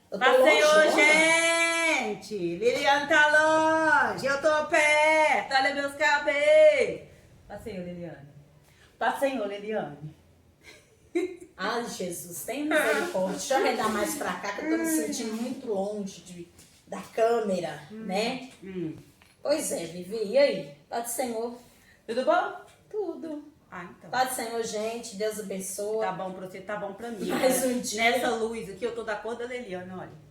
Eu tô Paz do Senhor, longe, gente! Liliane tá longe, eu tô perto, olha meus cabelos. Paz do Senhor, Liliane. Paz do Senhor, Liliane. Ai, Jesus, tem misericórdia. Deixa eu arredar mais pra cá, que eu tô me sentindo muito longe da câmera, né? Pois é, Vivi. E aí? Paz do Senhor. Tudo bom? Tudo. Então. Paz do Senhor, gente. Deus abençoe. Tá bom pra você, tá bom pra mim. Mais um dia. Nessa luz aqui, eu tô da cor da Liliane, olha.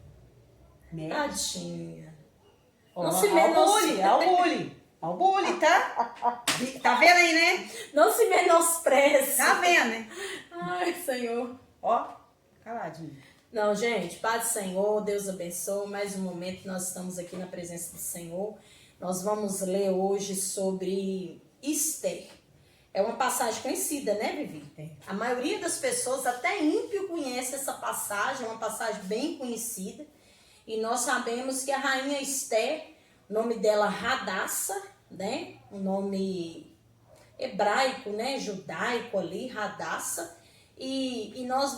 Né? Tadinha. Ó, Não se ó o menospreze. bullying, ó o bullying. Ó o bullying, tá? Tá vendo aí, né? Não se menospreze. Tá vendo, né? Ai, Senhor. Ó, caladinho. Não, gente, paz do Senhor, Deus abençoe. Mais um momento que nós estamos aqui na presença do Senhor. Nós vamos ler hoje sobre Esther. É uma passagem conhecida, né, Vivi? A maioria das pessoas, até ímpio, conhece essa passagem, é uma passagem bem conhecida. E nós sabemos que a rainha Esther, o nome dela Radassa, né? Um nome hebraico, né? Judaico ali, Radassa. E nós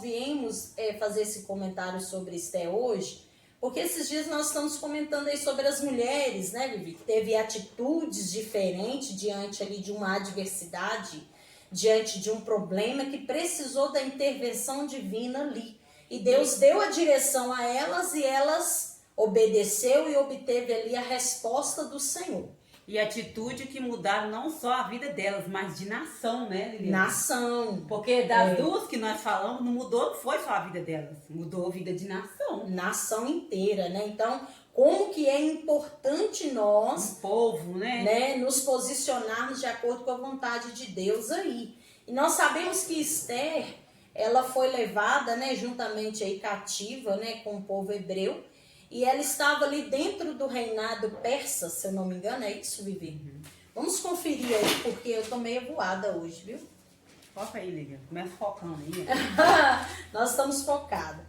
viemos fazer esse comentário sobre Esther hoje, porque esses dias nós estamos comentando aí sobre as mulheres, né, Vivi? Que teve atitudes diferentes diante ali de uma adversidade, diante de um problema que precisou da intervenção divina ali. E Deus deu a direção a elas e elas obedeceu e obteve ali a resposta do Senhor. E atitude que mudaram não só a vida delas, mas de nação, né, Liliane? Nação. Porque das duas que nós falamos, não mudou, não foi só a vida delas, mudou a vida de nação. Nação inteira, né? Então, como que é importante nós, Um povo, né? nos posicionarmos de acordo com a vontade de Deus aí. E nós sabemos que Esther, ela foi levada, né, juntamente aí cativa, né, com o povo hebreu. E ela estava ali dentro do reinado persa, se eu não me engano, é isso, Vivi? Vamos conferir aí, porque eu tô meio voada hoje, viu? Foca aí, Liliane. Começa focando aí. Nós estamos focados.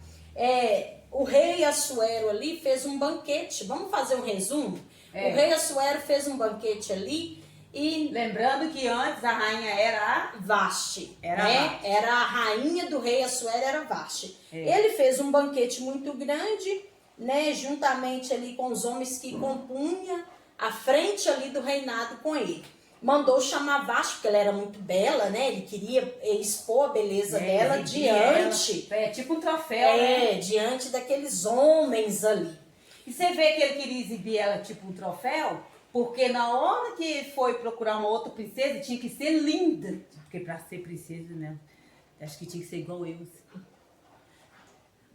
O rei Assuero ali fez um banquete. Vamos fazer um resumo? O rei Assuero fez um banquete ali e... Lembrando que antes a rainha era a Vashti, Era Vashti. Era a rainha do rei Assuero, era Vashti. Ele fez um banquete muito grande, né, juntamente ali com os homens que compunha a frente ali do reinado com ele. Mandou chamar Vashti, porque ela era muito bela, né? Ele queria expor a beleza dela diante... Ela. É tipo um troféu, né? Diante daqueles homens ali. E você vê que ele queria exibir ela tipo um troféu, porque na hora que foi procurar uma outra princesa, tinha que ser linda. Porque pra ser princesa, né? Acho que tinha que ser igual eu.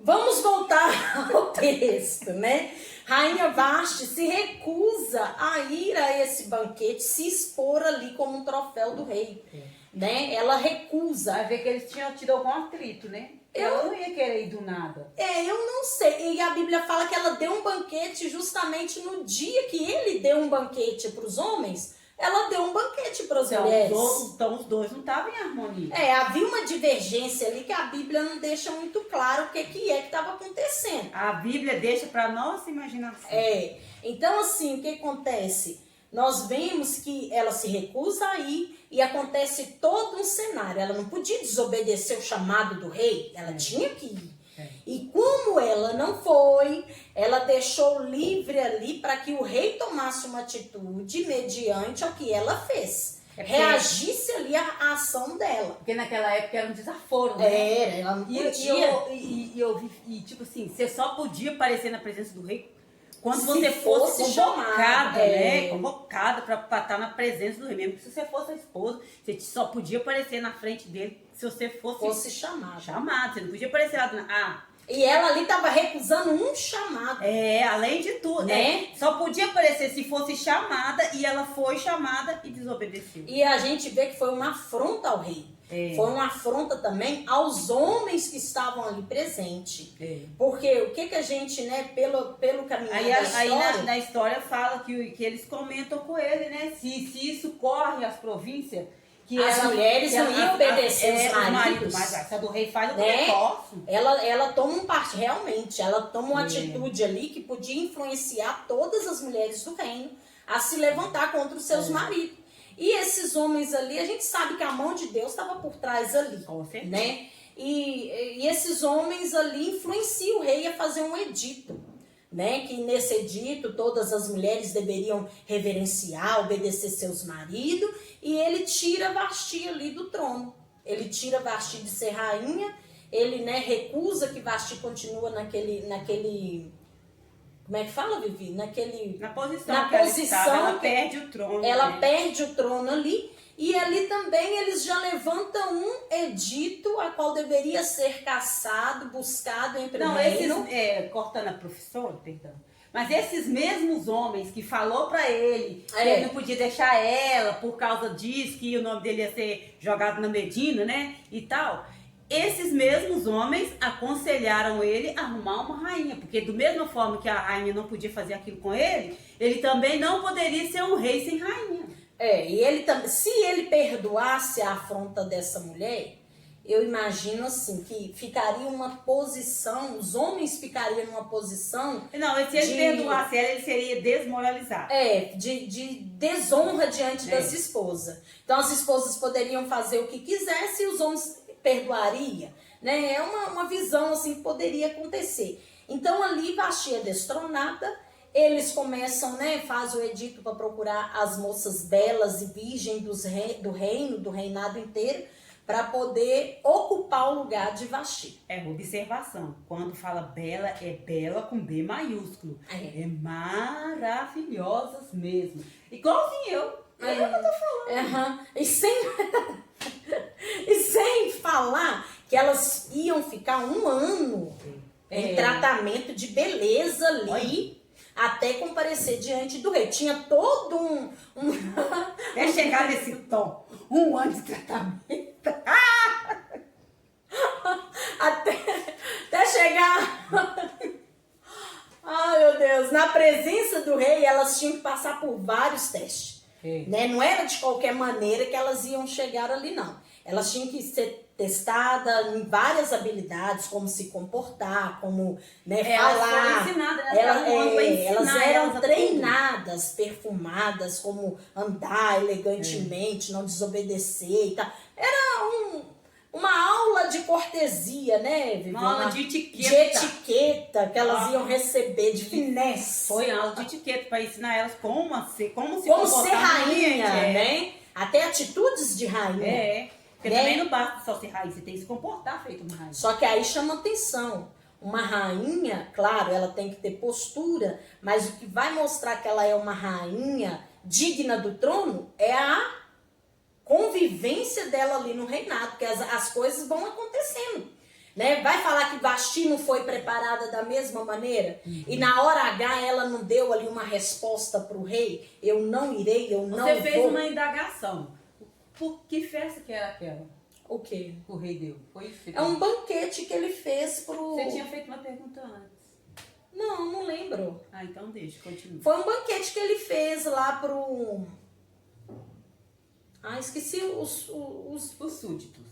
Vamos voltar ao texto, né? Rainha Vashti se recusa a ir a esse banquete, se expor ali como um troféu do rei, né? Ela recusa. Vai ver que eles tinham tido algum atrito, né? Ela não ia querer ir do nada. Eu não sei. E a Bíblia fala que ela deu um banquete justamente no dia que ele deu um banquete para os homens. Ela deu um banquete para as mulheres. Então os dois não estavam em harmonia. Havia uma divergência ali que a Bíblia não deixa muito claro o que estava acontecendo. A Bíblia deixa para nossa imaginação. Então assim, o que acontece? Nós vemos que ela se recusa a ir e acontece todo um cenário. Ela não podia desobedecer o chamado do rei, ela tinha que ir. E como ela não foi, ela deixou livre ali para que o rei tomasse uma atitude mediante ao que ela fez. Reagisse ali à ação dela. Porque naquela época era um desaforo, né? Ela não podia. E tipo assim, você só podia aparecer na presença do rei quando Se você fosse convocada, chamada, né? Convocada para estar na presença do rei. Mesmo que se você fosse a esposa, você só podia aparecer na frente dele se você fosse chamada. Você não podia aparecer lá. E ela ali estava recusando um chamado. Além de tudo, né? Só podia aparecer se fosse chamada, e ela foi chamada e desobedeceu. E a gente vê que foi uma afronta ao rei. Foi uma afronta também aos homens que estavam ali presentes. Porque o que a gente, né, pelo caminho da história... Aí na história fala que eles comentam com ele, né? Se isso corre às províncias... As mulheres não iam obedecer os maridos. Mas essa do rei faz o que eu posso. Ela toma um parte, realmente. Ela toma uma atitude ali que podia influenciar todas as mulheres do reino a se levantar contra os seus maridos. E esses homens ali, a gente sabe que a mão de Deus estava por trás ali. Com certeza. Né? E esses homens ali influenciam o rei a fazer um edito, né? Que nesse edito todas as mulheres deveriam reverenciar, obedecer seus maridos, e ele tira Vasti ali do trono. Ele tira Vasti de ser rainha, ele, né, recusa que Vasti continua naquele como é que fala, Vivi? Na posição na que ela posição estava, ela que perde o trono. ela né? perde o trono ali, e ali também eles já levantam um edito a qual deveria ser caçado, buscado entre o reino. Cortando a professora, perdão. Mas esses mesmos homens que falou pra ele que ele não podia deixar ela por causa disso, que o nome dele ia ser jogado na Medina, né? E tal. Esses mesmos homens aconselharam ele a arrumar uma rainha, porque do mesma forma que a rainha não podia fazer aquilo com ele, ele também não poderia ser um rei sem rainha. E ele também, se ele perdoasse a afronta dessa mulher, eu imagino assim, que ficaria uma posição, os homens ficariam numa posição... Não, se ele perdoasse ela, ele seria desmoralizado. De desonra diante das esposas. Então as esposas poderiam fazer o que quisessem e os homens perdoariam, né? É uma visão assim que poderia acontecer. Então ali Vasti é destronada, eles começam, né, faz o edito para procurar as moças belas e virgens do reino, do reinado inteiro, para poder ocupar o lugar de Vasti. Observação, quando fala bela, é bela com B maiúsculo. É maravilhosas mesmo. Igualzinho eu. É o que eu tô falando. E sem falar que elas iam ficar um ano em tratamento de beleza ali, até comparecer diante do rei. Tinha todo Até chegar nesse tom, um ano de tratamento. até chegar... Ai, meu Deus. Na presença do rei, elas tinham que passar por vários testes. Né? Não era de qualquer maneira que elas iam chegar ali, não. Elas tinham que ser testadas em várias habilidades, como se comportar, como, né, falar. Elas eram treinadas, perfumadas, como andar elegantemente, não desobedecer e tal. Era uma aula de cortesia, né, Vivi? Uma aula de etiqueta. De etiqueta que elas iam receber, de finesse. Foi aula de etiqueta para ensinar elas como ser rainha, né? Até atitudes de rainha. Porque também não basta só ser rainha, você tem que se comportar feito uma rainha. Só que aí chama atenção. Uma rainha, claro, ela tem que ter postura, mas o que vai mostrar que ela é uma rainha digna do trono é a convivência dela ali no reinado, porque as coisas vão acontecendo, né? Vai falar que Vasti não foi preparada da mesma maneira? E na hora H ela não deu ali uma resposta para o rei? Eu não irei, eu não vou. Você fez uma indagação. Por que festa que era aquela? O quê? O rei deu. Foi isso? É um banquete que ele fez pro... Você tinha feito uma pergunta antes. Não lembro. Então deixa, continua. Foi um banquete que ele fez lá pro... esqueci os súditos.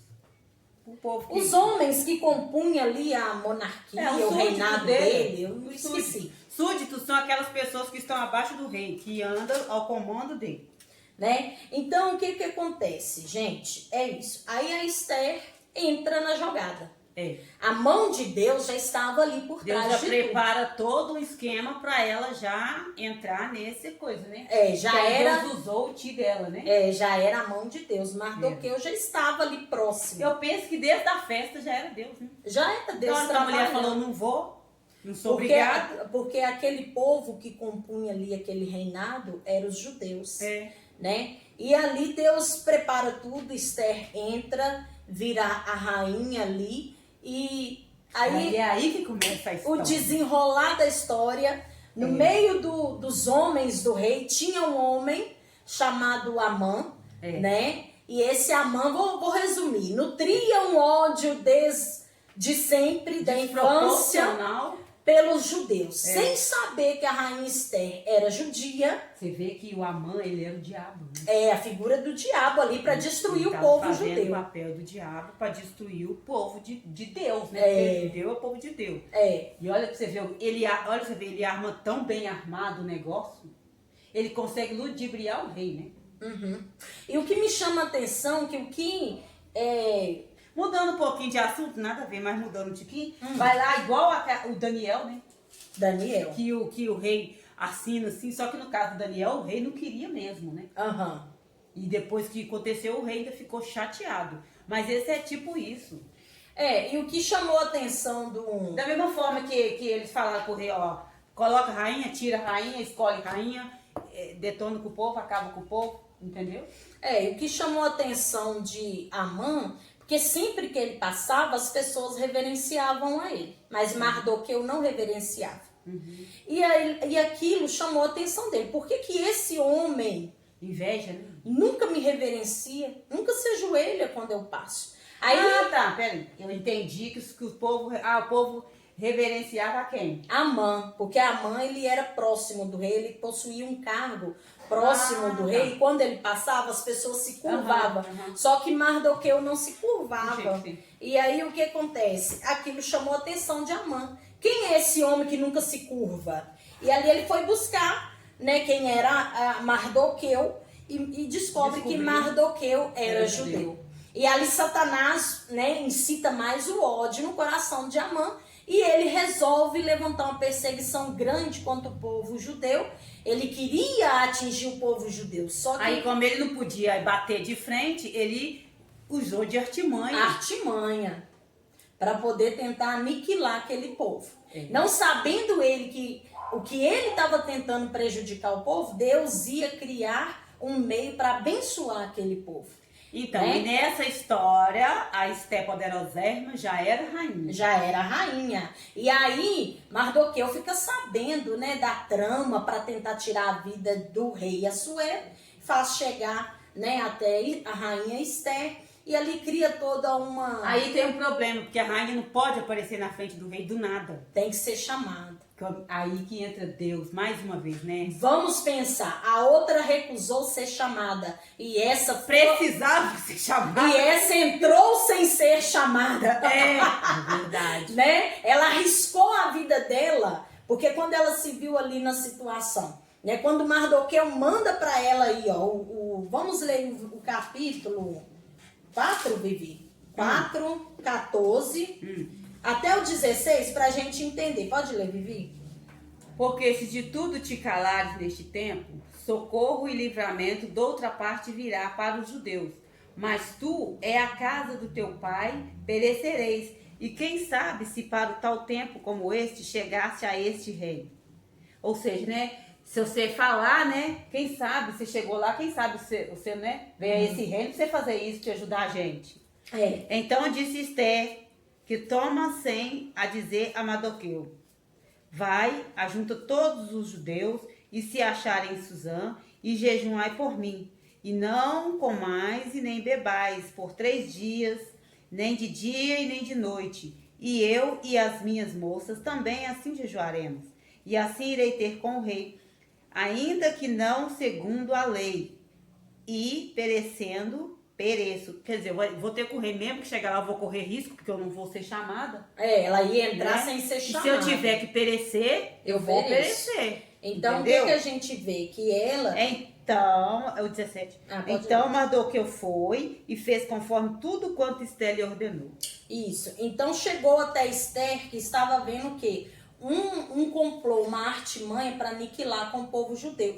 O povo os homens que compunham ali a monarquia, o reinado dele. Eu não esqueci. Súditos são aquelas pessoas que estão abaixo do rei, que andam ao comando dele. Né? Então, o que acontece, gente? É isso. Aí a Esther entra na jogada. A mão de Deus já estava ali por trás de Deus tudo. já prepara todo um esquema para ela já entrar nessa coisa, né? Deus usou o ti dela, né? Já era a mão de Deus. Mardoqueu já estava ali próximo. Eu penso que desde a festa já era Deus, né? Já era Deus. Então a mulher falou, não sou obrigada. Porque aquele povo que compunha ali aquele reinado eram os judeus. Né? E ali Deus prepara tudo, Esther entra, vira a rainha ali, e aí é aí que começa a história. O desenrolar da história, no meio dos homens do rei, tinha um homem chamado Amã, né? E esse Amã, vou resumir, nutria um ódio desde sempre, da infância, pelos judeus, sem saber que a rainha Esther era judia. Você vê que o Amã, ele era o diabo, né? A figura do diabo ali para destruir o povo judeu. O papel do diabo para destruir o povo de Deus, né? Porque judeu é o povo de Deus. E olha pra você ver, ele arma tão bem armado o negócio, ele consegue ludibriar o rei, né? E o que me chama a atenção, que Mudando um pouquinho de assunto, nada a ver, mas mudando um tiquinho. Vai lá igual o Daniel, né? Daniel. Que o rei assina assim, só que no caso do Daniel, o rei não queria mesmo, né? E depois que aconteceu, o rei ainda ficou chateado. Mas esse é tipo isso. E o que chamou a atenção do... Da mesma forma que eles falaram pro rei, ó, coloca rainha, tira rainha, escolhe rainha, detona com o povo, acaba com o povo, entendeu? E o que chamou a atenção de Amã, porque sempre que ele passava, as pessoas reverenciavam a ele, mas Mardoqueu não reverenciava. E aquilo chamou a atenção dele. Por que que esse homem... Inveja, né? Nunca me reverencia, nunca se ajoelha quando eu passo. Aí, tá, peraí. Eu entendi que o povo reverenciava a quem? Amã, porque Amã ele era próximo do rei, ele possuía um cargo próximo do rei, e quando ele passava, as pessoas se curvavam. Só que Mardoqueu não se curvava. E aí o que acontece? Aquilo chamou a atenção de Amã. Quem é esse homem que nunca se curva? E ali ele foi buscar, né, quem era Mardoqueu e descobre que Mardoqueu era judeu. E ali Satanás, né, incita mais o ódio no coração de Amã e ele resolve levantar uma perseguição grande contra o povo judeu. Ele queria atingir o povo judeu, só que... Aí como ele não podia bater de frente, ele usou de artimanha. Artimanha, para poder tentar aniquilar aquele povo. Não sabendo ele que o que ele estava tentando prejudicar o povo, Deus ia criar um meio para abençoar aquele povo. Então, e nessa história, a Esté poderosérrima já era rainha. Já era rainha. E aí, Mardoqueu fica sabendo, né, da trama para tentar tirar a vida do rei Assuero, faz chegar, né, até a rainha Esté, e ali cria toda uma... Aí tem um problema, porque a rainha não pode aparecer na frente do rei do nada. Tem que ser chamada. Aí que entra Deus, mais uma vez, né? Vamos pensar, a outra recusou ser chamada e essa precisava ser chamada. E essa entrou sem ser chamada. É verdade. Né? Ela arriscou a vida dela, porque quando ela se viu ali na situação, né? Quando Mardoqueu manda para ela aí, ó, vamos ler o capítulo 4, Vivi? 4, 14... Até o 16, pra gente entender. Pode ler, Vivi? Porque se de tudo te calares neste tempo, socorro e livramento de outra parte virá para os judeus. Mas tu é a casa do teu pai, perecereis. E quem sabe se para o tal tempo como este chegasse a este rei. Ou seja, né? Se você falar, né? Quem sabe você chegou lá, quem sabe você né? Veio a esse reino pra você fazer isso, te ajudar a gente. Então disse Esté, que toma sem a dizer a Mardoqueu: vai, ajunta todos os judeus e se acharem em Suzã e jejuai por mim. E não comais e nem bebais por 3 dias, nem de dia e nem de noite. E eu e as minhas moças também assim jejuaremos. E assim irei ter com o rei, ainda que não segundo a lei. E pereço. Quer dizer, eu vou ter que correr mesmo, que chegar lá eu vou correr risco, porque eu não vou ser chamada. Ela ia entrar sem ser chamada. E se eu tiver que perecer, eu vou perecer. Então, entendeu? O que a gente vê? Que ela... Então, é o 17. Então, Mardoqueu foi e fez conforme tudo quanto Esté lhe ordenou. Isso. Então, chegou até Esther, que estava vendo o quê? Um complô, uma artimanha para aniquilar com o povo judeu.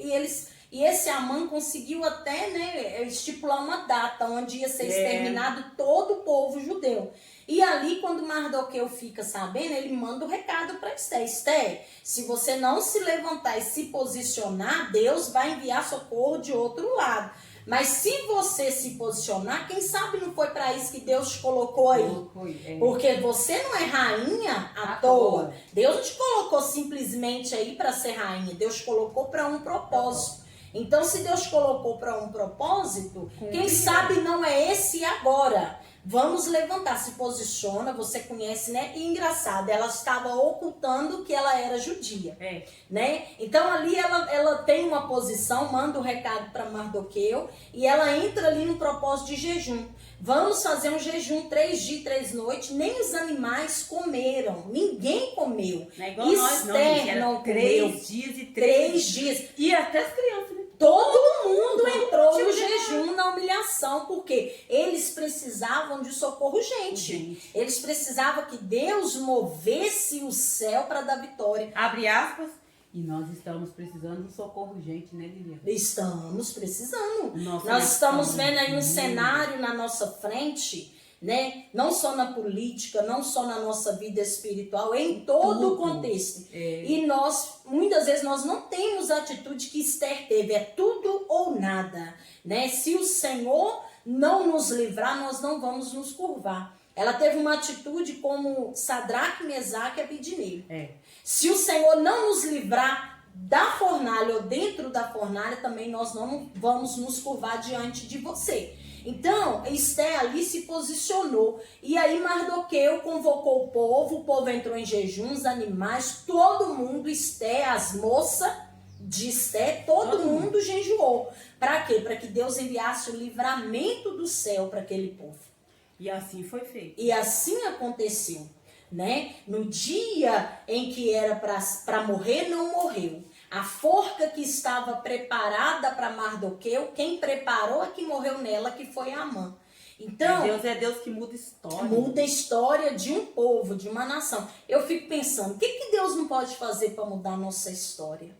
E esse Amã conseguiu até, né, estipular uma data onde ia ser exterminado todo o povo judeu. E ali, quando Mardoqueu fica sabendo, ele manda o recado para Esté. Esté, se você não se levantar e se posicionar, Deus vai enviar socorro de outro lado. Mas se você se posicionar, quem sabe não foi para isso que Deus te colocou aí. Porque você não é rainha à toa. Deus não te colocou simplesmente aí para ser rainha. Deus te colocou para um propósito. Então, se Deus colocou para um propósito, quem sabe não é esse agora. Vamos levantar, se posiciona, você conhece, né? E engraçado, ela estava ocultando que ela era judia, né? Então ali ela tem uma posição, manda o recado para Mardoqueu e ela entra ali no propósito de jejum. Vamos fazer um jejum 3 dias e 3 noites, nem os animais comeram, ninguém comeu. Não é igual nós, não, gente, era 3 dias e 3 dias. E até as crianças, né? Todo mundo entrou no jejum, na humilhação, porque eles precisavam de socorro urgente. Eles precisavam que Deus movesse o céu para dar vitória. Abre aspas. E nós estamos precisando de socorro urgente, né, Liliana? Estamos precisando. Nós estamos vendo aí um cenário na nossa frente, né? Não só na política, não só na nossa vida espiritual, em todo o contexto. E nós, muitas vezes, nós não temos a atitude que Esther teve, é tudo ou nada, né? Se o Senhor não nos livrar, nós não vamos nos curvar. Ela teve uma atitude como Sadraque, Mesaque e Abednego. Se o Senhor não nos livrar da fornalha ou dentro da fornalha, também nós não vamos nos curvar diante de você. Então, Esther ali se posicionou. E aí Mardoqueu convocou o povo entrou em jejum, os animais, todo mundo, Esther, as moças de Esther, todo mundo jejuou. Para quê? Para que Deus enviasse o livramento do céu para aquele povo. E assim foi feito. E assim aconteceu, né? No dia em que era para morrer, não morreu. A forca que estava preparada para Mardoqueu, quem preparou é que morreu nela, que foi Amã. Então, Deus é Deus que muda história. Muda a história de um povo, de uma nação. Eu fico pensando, o que Deus não pode fazer para mudar a nossa história?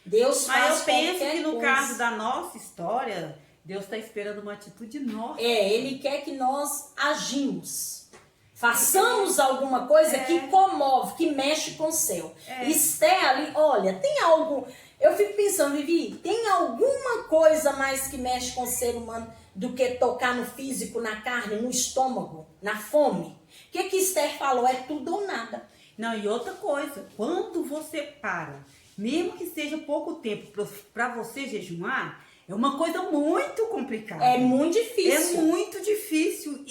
Deus faz. Mas eu penso que no coisa. caso da nossa história, Deus está esperando uma atitude nossa. Ele quer que nós agimos. Façamos alguma coisa que comove, que mexe com o céu. Esther ali, olha, tem algo... Eu fico pensando, Vivi, tem alguma coisa mais que mexe com o ser humano do que tocar no físico, na carne, no estômago, na fome? O que Esther falou? É tudo ou nada. Não, e outra coisa, quando você para, mesmo que seja pouco tempo para você jejuar, é uma coisa muito complicada. É muito difícil. É muito difícil.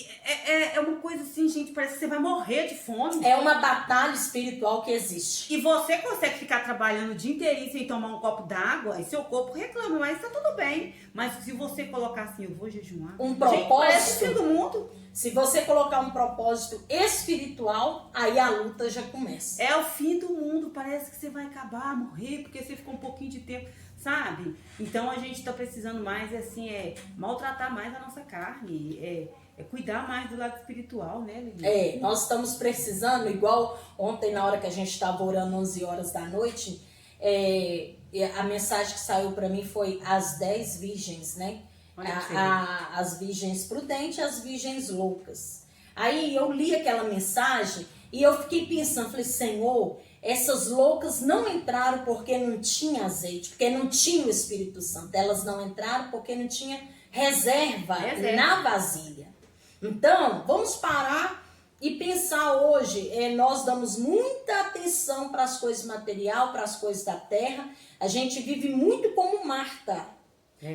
É uma coisa assim, gente, parece que você vai morrer de fome. É uma batalha espiritual que existe. E você consegue ficar trabalhando o dia inteirinho sem tomar um copo d'água, e seu corpo reclama, mas tá tudo bem. Mas se você colocar assim, eu vou jejuar. Um propósito. Gente, parece o fim do mundo. Se você colocar um propósito espiritual, aí a luta já começa. É o fim do mundo, parece que você vai acabar, morrer, porque você ficou um pouquinho de tempo, sabe? Então a gente tá precisando mais, maltratar mais a nossa carne, cuidar mais do lado espiritual, né, Lili? Nós estamos precisando, igual ontem na hora que a gente estava orando 11 horas da noite, a mensagem que saiu para mim foi as 10 virgens, né? As virgens prudentes e as virgens loucas. Aí eu li aquela mensagem e eu fiquei pensando, falei, Senhor, essas loucas não entraram porque não tinha azeite, porque não tinha o Espírito Santo. Elas não entraram porque não tinha reserva na vasilha. Então, vamos parar e pensar hoje. Nós damos muita atenção para as coisas materiais, para as coisas da terra. A gente vive muito como Marta.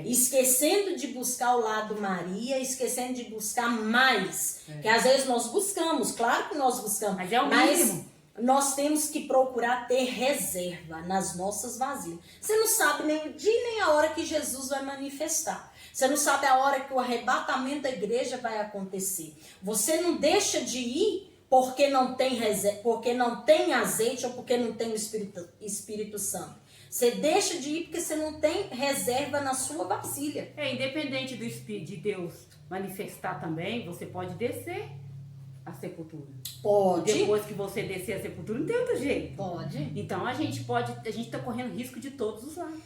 Esquecendo de buscar o lado Maria, esquecendo de buscar mais. Que às vezes nós buscamos, claro que nós buscamos. Mas é o mínimo. Nós temos que procurar ter reserva nas nossas vasilhas. Você não sabe nem o dia nem a hora que Jesus vai manifestar. Você não sabe a hora que o arrebatamento da igreja vai acontecer. Você não deixa de ir porque não tem reserva, porque não tem azeite ou porque não tem o Espírito Santo. Você deixa de ir porque você não tem reserva na sua vasilha. Independente do Espírito de Deus manifestar também, você pode descer a sepultura. Pode. Depois que você descer a sepultura, não tem outro jeito. Pode. Então a gente tá correndo risco de todos os lados.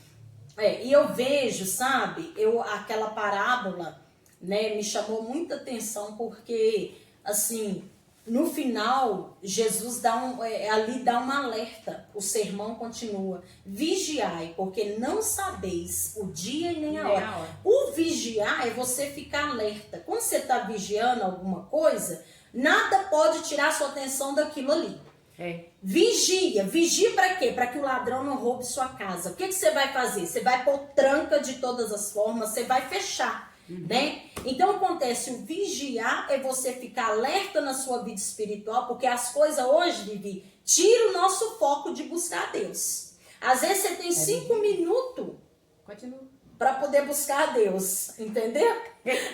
E eu vejo, sabe, aquela parábola, né, me chamou muita atenção porque, assim, no final, Jesus dá um alerta, o sermão continua, vigiai, porque não sabeis o dia e nem a hora. O vigiar é você ficar alerta. Quando você está vigiando alguma coisa, nada pode tirar sua atenção daquilo ali. Vigia para quê? Para que o ladrão não roube sua casa. O que você vai fazer? Você vai pôr tranca de todas as formas, você vai fechar. Né? Então acontece, o vigiar é você ficar alerta na sua vida espiritual, porque as coisas hoje, Vivi, tiram o nosso foco de buscar Deus. Às vezes você tem 5 minutos para poder buscar Deus, entendeu?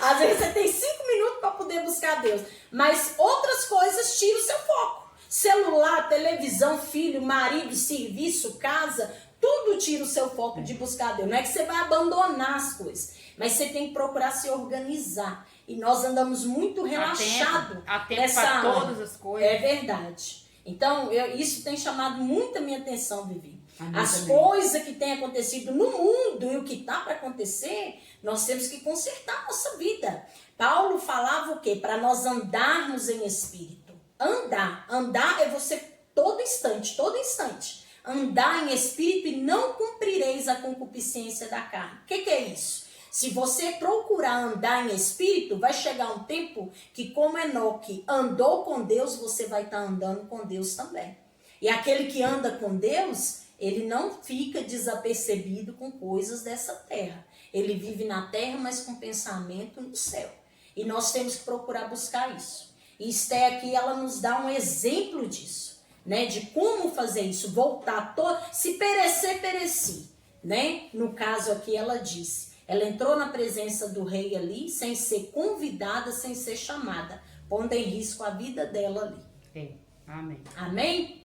Às vezes você tem 5 minutos para poder buscar Deus, mas outras coisas tiram o seu foco. Celular, televisão, filho, marido, serviço, casa, tudo tira o seu foco de buscar Deus. Não é que você vai abandonar as coisas, mas você tem que procurar se organizar. E nós andamos muito relaxados nessa para todas as coisas. É verdade. Então, isso tem chamado muito a minha atenção, Vivi. As também. coisas que têm acontecido no mundo e o que está para acontecer, nós temos que consertar a nossa vida. Paulo falava o quê? Para nós andarmos em espírito. Andar é você todo instante. Andar em espírito e não cumprireis a concupiscência da carne. O que é isso? Se você procurar andar em espírito, vai chegar um tempo que, como Enoque andou com Deus, você vai estar andando com Deus também. E aquele que anda com Deus, ele não fica desapercebido com coisas dessa terra. Ele vive na terra, mas com pensamento no céu. E nós temos que procurar buscar isso. E Esther aqui, ela nos dá um exemplo disso, né? De como fazer isso, voltar se perecer, pereci, né? No caso aqui, ela disse, ela entrou na presença do rei ali, sem ser convidada, sem ser chamada, pondo em risco a vida dela ali. Amém. Amém?